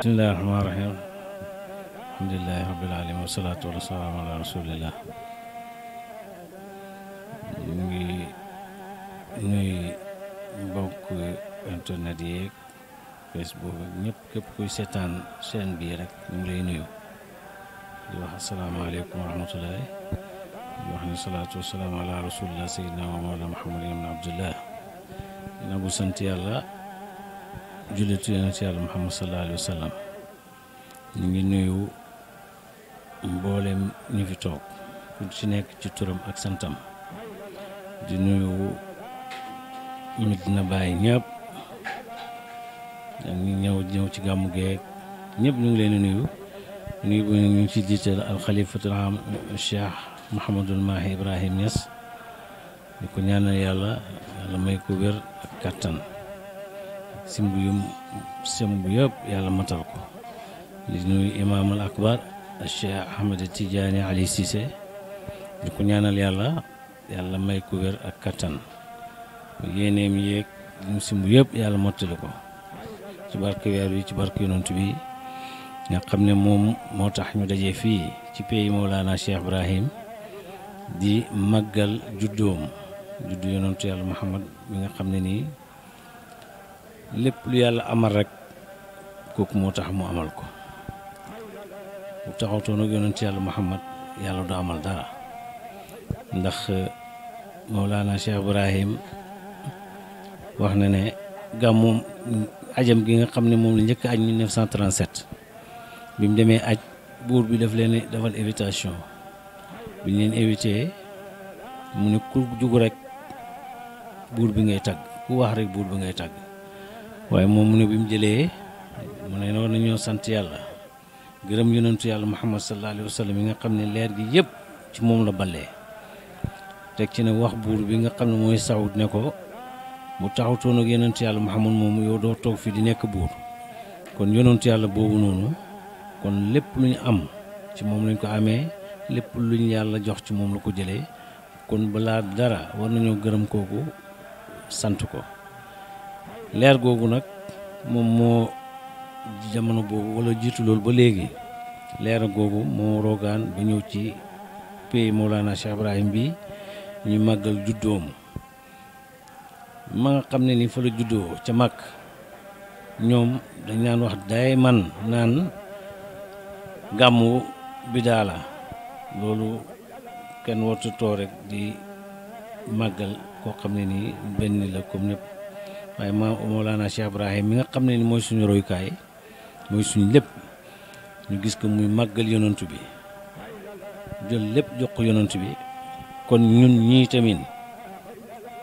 bismillaahi rahmaani rahiim alhamdulillaahi rabbil aalamiin wa salaatu wa salaamu ala rasuulillah. ñu ngi nuyu mbokk internet yeeg Facebook ak ñëpp képp kuy seetaan chaîne bii rek ñu ngi lay nuyu di wax asalaamaaleykum wa rahmatullaahi di wax ne salaatu wa salaamu ala rasuulillah sayyidina wa mawlana Muhammad ibn Abdullah. dina bu sant yàlla jullitu yonent yàlla Muhammad sallallahu alayhi wa sallam. ñu ngi nuyu mboolem ñu fi toog ku ci nekk ci turam ak santam di nuyu Medina Baye ñëpp ak ñu ñëw ci gàmmu geeg ñëpp ñu ngi leen di nuyu bu ñu ngi ci jiital alxalifatul am Cheikh Mouhamadul Mahi Ibrahim Niass di ko ñaanal yàlla may ko wér ak kàttan simb yëpp yàlla matal ko. di nuyu imaamul akbar Cheikh Ahmed Tidiane Ali Cissé di ko ñaanal yàlla may ko wér ak kattan yéeneem yéeg ñu simb yëpp yàlla mottali ko ci barke weer wi ci barke yonent bi nga xam ne moom moo tax ñu dajee fii ci pays Mawlana Cheikh Ibrahim di màggal juddu yonentu yàlla Muhammad bi nga xam ne nii lépp lu yàlla amal rek kooku moo tax mu amal ko. bu taxawtoon ak yonent yàlla Muhammad yàlla du amal dara ndax Mawlana Cheikh Ibrahim wax na ne gàmmu ajam gi nga xam ne moom la njëkk aj 1937 bi mu demee aj buur bi daf leen defal invitation bi ñu leen invité mu ne ku jug rek buur bi ngay tagg ku wax rek buur bi ngay tagg waaye moom mu ne bi mu jëlee mu ne war nañoo sant yàlla gërëm yonentu yàlla Muhammad sallallahu alayhi wa sallam yi nga xam ne leer gi yëpp ci moom la ballee teg ci ne wax buur bi nga xam ne mooy Saoud ne ko bu taxawtoon ak yonentu yàlla Muhammad moom yow doo toog fii di nekk buur kon yonentu yàlla boobu noonu kon lépp lu ñu am ci moom lañ ko amee lépp lu ñu yàlla jox ci moom la ko jëlee kon balaa dara war nañoo gërëm kooku sant ko. leer googu nag moom moo jamono boobu wala jiitu loolu ba léegi leer googu moo roogaan ba ñëw ci pays Mawlana Cheikh Ibrahim bi ñu màggal juddoom ma nga xam ne ni fa la juddoo ca mag ñoom dañ naan wax day man naan gàmmu bidaa la loolu kenn wartu too rek di màggal koo xam ne nii benn la comme ñëpp waaye Mawlana Cheikh Ibrahim mi nga xam ne ni mooy suñu royukaay mooy suñu lépp ñu gis ko muy màggal yonantu bi jël lépp jox ko yonantu bi kon ñun ñii tamit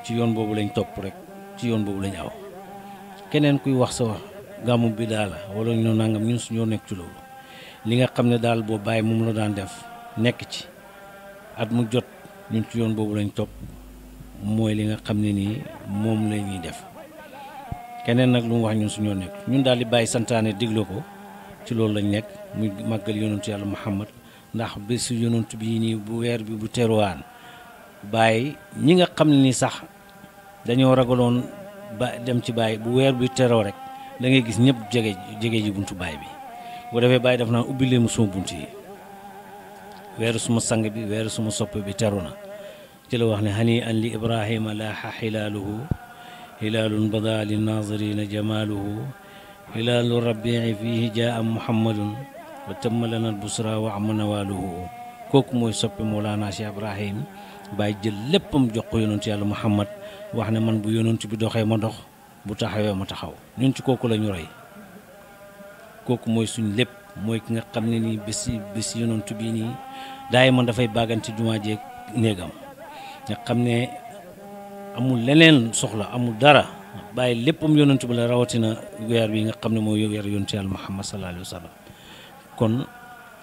ci yoon boobu lañ topp rek ci yoon boobu lañ aw keneen kuy wax sa wax gàmmu bi daal wala ñu nangam ñun suñoo nekk ci loolu li nga xam ne daal boo bàyyi moom la daan def nekk ci at mu jot ñun ci yoon boobu lañ topp mooy li nga xam ne nii moom la ñuy def keneen nag lu mu wax ñun suñoo nekk ñun daal di bàyyi santaane digle ko ci loolu lañ nekk muy màggal yonentu yàlla Muhammad ndax bésu yonentu bii nii bu weer bi bu teruwaan bàyyi ñi nga xam ne ni sax dañoo ragaloon ba dem ci bàyyi bu weer bi teroo rek da ngay gis ñëpp jege ji buntu baay bi bu defee bàyyi daf naan ubbi leen mu suma bunt yi weeru suma sang bi weeru suma soppe bi teru na ci la wax ne hani an li ibrahima laaxa xilaaluhu hilaalun bada li naazirina jamaaluhu hilaalu rabii fiihi jaa muhammadun wa tamma lana albusra wa ama nawaaluhu kooku mooy soppe Mawlana Cheikh Ibrahim bàyyi jël léppam jox ko yonentu yàlla Muhammad wax ne man bu yonentu bi doxee ma dox bu taxawee ma taxaw ñun ci kooku la ñu roy kooku mooy suñ lépp mooy ki nga xam ne nii bés yonentu bii nii daay man dafay bàggante jumaa jeeg néegam nga xam ne amul leneen soxla amul dara bàyyi léppam yonentu bi la rawatina weer bi nga xam ne mooy weer yonentu yàlla Muhammad sallallahu alayhi wa sallam kon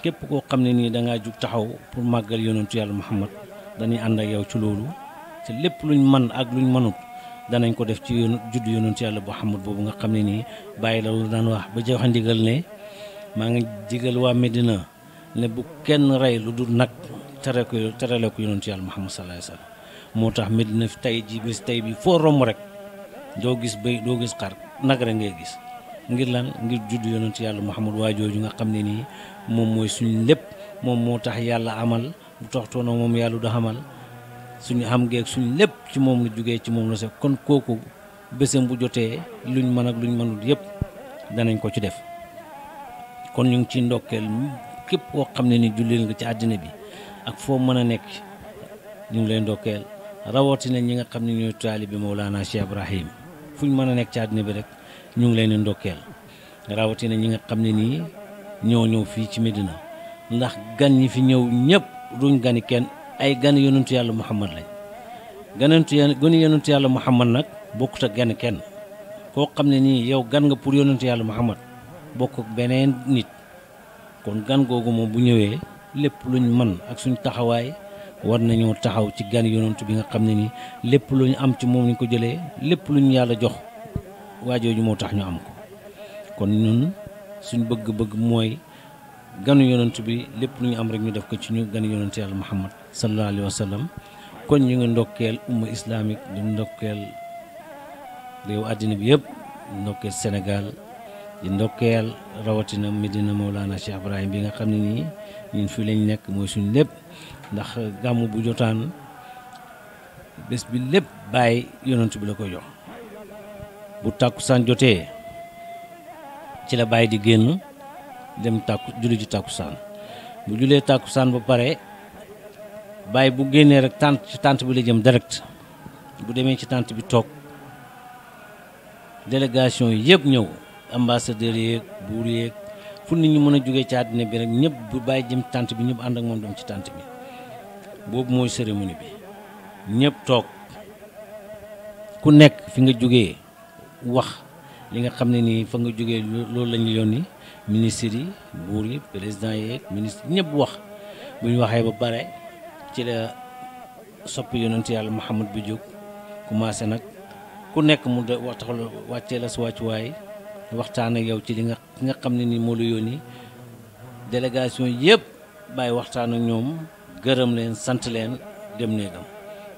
képp koo xam ne nii dangaa jug taxaw pour màggal yonentu yàlla Muhammad dañuy ànd ak yow ci loolu te lépp luñ man ak luñ mënut danañ ko def ci juddu yonentu yàlla Muhammad boobu nga xam ne nii bàyyi la lu daan wax ba joxe ndigal ne maa ngi digal waa Medina ne bu kenn rey lu dul nag terale ko yonentu yàlla Muhammad sallallahu alayhi wasallam moo tax Medina tey ji bis tey bi foo romb rek doo gis béy doo gis xar nag rek ngay gis ngir lan ngir judd yonentu yàlla Muhammad waa jooju nga xam ne nii moom mooy suñu lépp moom moo tax yàlla amal bu toxtoona moom yàlla du xamal suñu xam geeg suñu lépp ci moom la jógee ci moom la se kon kooku bésam bu jotee luñ mën ak luñ mënul yëpp danañ ko ci def kon ñu ngi ci ndokkeel képp koo xam ne ni jullil nga ci àddina bi ak foo mën a nekk ñu ngi lay ndokkeel rawatina ñi nga xam ne ñooy taalibi Mawlana Cheikh Ibrahim fu ñu mën a nekk ci àddina bi rek ñu ngi leen di ndokkeel rawatina ñi nga xam ne nii ñoo ñëw fii ci Medina ndax gan ñi fi ñëw ñëpp duñ gani kenn ay gan yonentu yàlla Muhammad lañ gani yonentu yàlla Muhammad nag bokkut ak gan kenn koo xam ne nii yow gan nga pour yonentu yàlla Muhammad bokk ak beneen nit kon gan googu moom bu ñëwee lépp luñ mën ak suñ taxawaay war nañoo taxaw ci gan yonentu bi nga xam ne nii lépp luñ am ci moom lañ ko jëlee lépp luñ yàlla jox waajooju moo tax ñu am ko kon ñun suñ bëgg-bëgg mooy ganu yonent bi lépp lu ñu am rek ñu def ko ci ñu ganu yonent yàlla Muhammad sallallahu alayhi wa sallam kon ñu ngi ndokkeel umma islamique di ndokkeel réew àddina bi yëpp di ndokkeel Sénégal di ndokkeel rawatina Medina Mawlana Cheikh Ibrahim bi nga xam ne nii ñun fii lañ nekk mooy suñ lépp ndax gàmmu bu jotaan bés bi lépp bàyyi yonent bi la koy jox bu tàkkusaan jotee ci la bàyyi di génn dem julli ji tàkkusaan bu julee tàkkusaan ba pare bàyyi bu génnee rek tànt bi la jëm direct bu demee ci tànt bi toog délégation yi yëpp ñëw ambassadeurs yeeg buur yeeg fu nit ñi mën a jógee ci àddina bi rek ñëpp bu bàyyi jëm tànt bi ñëpp ànd ak moom dem ci tànt bi boobu mooy cérémonie bi ñëpp toog ku nekk fi nga jógee wax li nga xam ne nii fa nga jógee loolu la ñu yónni ministres yi buur yi président yeeg ministre ñëpp wax bu ñu waxee ba pare ci la soppi yonent yàlla Muhammad bi jóg commencé nag ku nekk mu de waxtaxal wàccee la sa wàccuwaay waxtaan ak yow ci li nga xam ne nii moo la yónni délégation yëpp bàyyi waxtaan ak ñoom gërëm leen sant leen dem néegam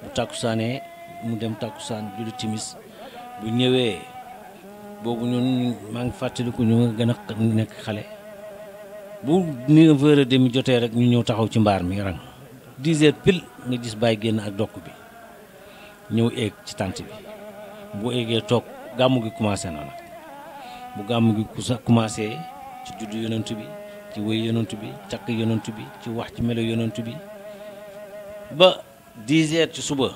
bu tàkkusaanee mu dem tàkkusaan julli timis bu ñëwee boobu ñun maa ngi fàttaliku ñu nga gën a nekk xale bu 9h30 jotee rek ñu ñëw taxaw ci mbaar mi rang 10h pile nga gis bàyyi génn ak dokk bi ñëw eeg ci tànt bi bu eegee toog gàmmu gi commencé na nag bu gàmmu gi commencé ci juddu yonent bi ci wéy yonent bi takk yonent bi ci wax ci melo yonent bi ba 10h ci suba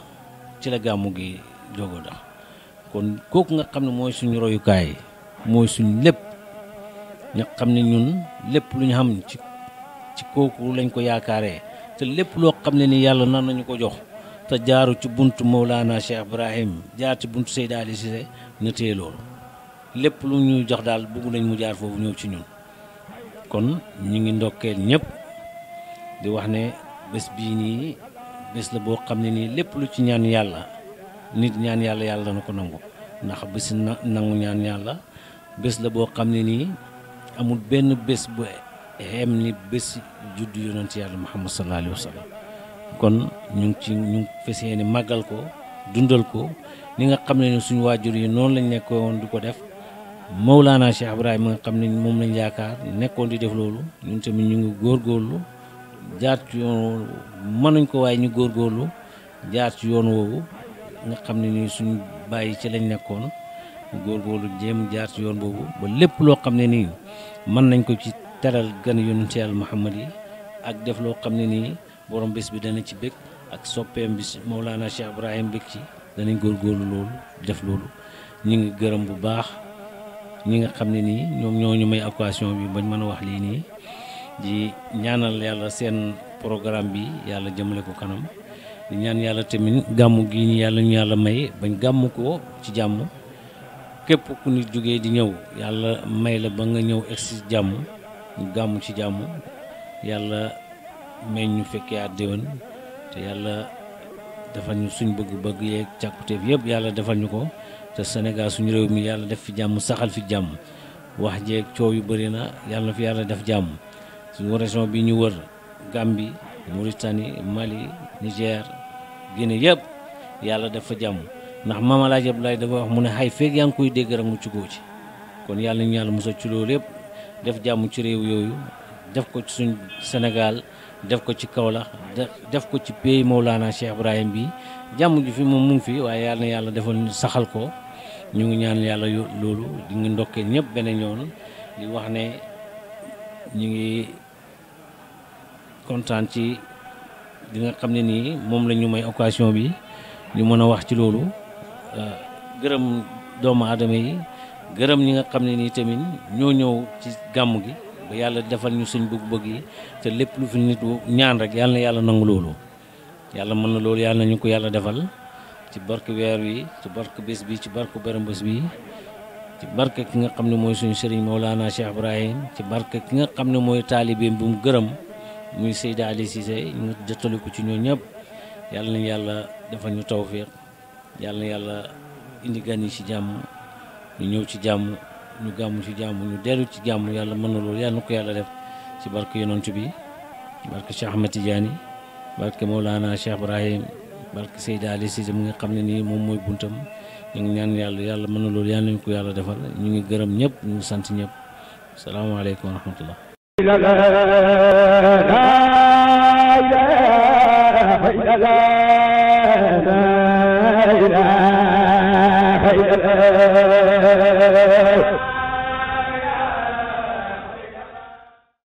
ci la gàmmu gi jógo dox kon kooku nga xam ne mooy suñu royukaay mooy suñu lépp nga xam ne ñun lépp lu ñu xam ci kooku lañ ko yaakaaree te lépp loo xam ne ni yàlla nan nañu ko jox te jaaru ci buntu Mawlana Cheikh Ibrahim jaar ci buntu Seydi Ali Cissé na téye loolu lépp lu ñu jox daal bëgg nañ mu jaar foofu ñëw ci ñun kon ñu ngi ndokkeel ñëpp di wax ne bés bii nii bés la boo xam ne nii lépp lu ci ñaan yàlla nit ñaan yàlla yàlla dana ko nangu ndax bés nangu ñaan yàlla bés la boo xam ne nii amul benn bés bu xem ni bés juddu yonent yàlla Muhammad sallallahu alayhi wa sallam kon ñu ngi fas yéene màggal ko dundal ko li nga xam ne ni suñu waajur yi noonu lañ nekkoon di ko def Mawlana Cheikh Ibrahima nga xam ne moom lañ yaakaar nekkoon di def loolu ñun tamit ñu ngi góorgóorlu jaar ci yoon woowu mënuñ ko waaye ñu góorgóorlu jaar ci yoon woowu nga xam ne nii suñu bàyyi ci lañ nekkoon góorgóorlu jéem jaar ci yoon boobu ba lépp loo xam ne nii mën nañ ko ci teral gan yonent yàlla Muhammad yi ak def loo xam ne nii borom bés bi dana ci bëgg ak soppeem bi Mawlana Cheikh Ibrahim bëgg ci danañ góorgóorlu loolu def loolu ñu ngi gërëm bu baax ñi nga xam ne nii ñoom ñoo ñu may occasion bi bañ mën a wax lii nii di ñaanal yàlla seen programme bi yàlla jëmale ko kanam di ñaan yàlla tamit gàmmu gii nii yàlla ñu yàlla may bañ gàmmu ko ci jàmm képp ku nit jógee di ñëw yàlla may la ba nga ñëw egsi jàmm ñu gàmmu ci jàmm yàlla may ñu fekkee at déwén te yàlla defal ñu suñ bëgg-bëgg yeeg càkkuteef yëpp yàlla defal ñu ko te Sénégal suñu réew mi yàlla def fi jàmm saxal fi jàmm wax jeeg coow yu bëri na yàlla na fi yàlla def jàmm suñu région bi ñu wër Gambie Mauritanie Mali Niger Guinée yëpp yàlla def fa jàmm ndax Maam Alaaji Abdoulaye dafa wax mu ne xay feeg yaa ngi koy dégg rek mu ci góo ci kon yàlla ñu yàlla musal ci loolu yëpp def jàmm ci réew yooyu def ko ci suñ Sénégal def ko ci Kaolack def ko ci pays Mawlana Cheikh Ibrahim bi jàmm ji fi moom mu ngi fi waaye yàlla na yàlla defal saxal ko ñu ngi ñaan yàlla loolu di ngi ndokkee ñëpp beneen yoon di wax ne ñu ngi kontaan ci li nga xam ne nii moom la ñu may occasion bi ñu mën a wax ci loolu gërëm doomu aadama yi gërëm ñi nga xam ne nii tamit ñoo ñëw ci gàmm gi ba yàlla defal ñu suñ bëgg-bëgg yi te lépp lu fi nit ñaan rek yàlla na yàlla nangu loolu yàlla mën na loolu yàlla nañu ko yàlla defal ci barke weer wi ci barke bés bi ci barke borom bés bi ci barke ki nga xam ne mooy suñu sëriñ Mawlana Cheikh Ibrahim ci barke ki nga xam ne mooy taalibeem bu mu gërëm muy Seyda Ali Cissé ñu jottali ko ci ñoo ñëpp yàlla na yàlla defal ñu tawfiq yàlla na yàlla indi gan yi ci jàmm ñu ñëw ci jàmm ñu gàmmu ci jàmm ñu dellu ci jàmm yàlla mën na loolu yàlla na ko yàlla def ci barke yonent bi barke Cheikh Ahmed Tidiane barke Mawlana Cheikh Ibrahim barke Seyda Ali Cissé mi nga xam ne nii moom mooy buntam ñu ngi ñaan yàlla mën na loolu yàlla nañu ko yàlla defal ñu ngi gërëm ñëpp ñu ngi sant ñëpp salaamaaleykum wa rahmatullah la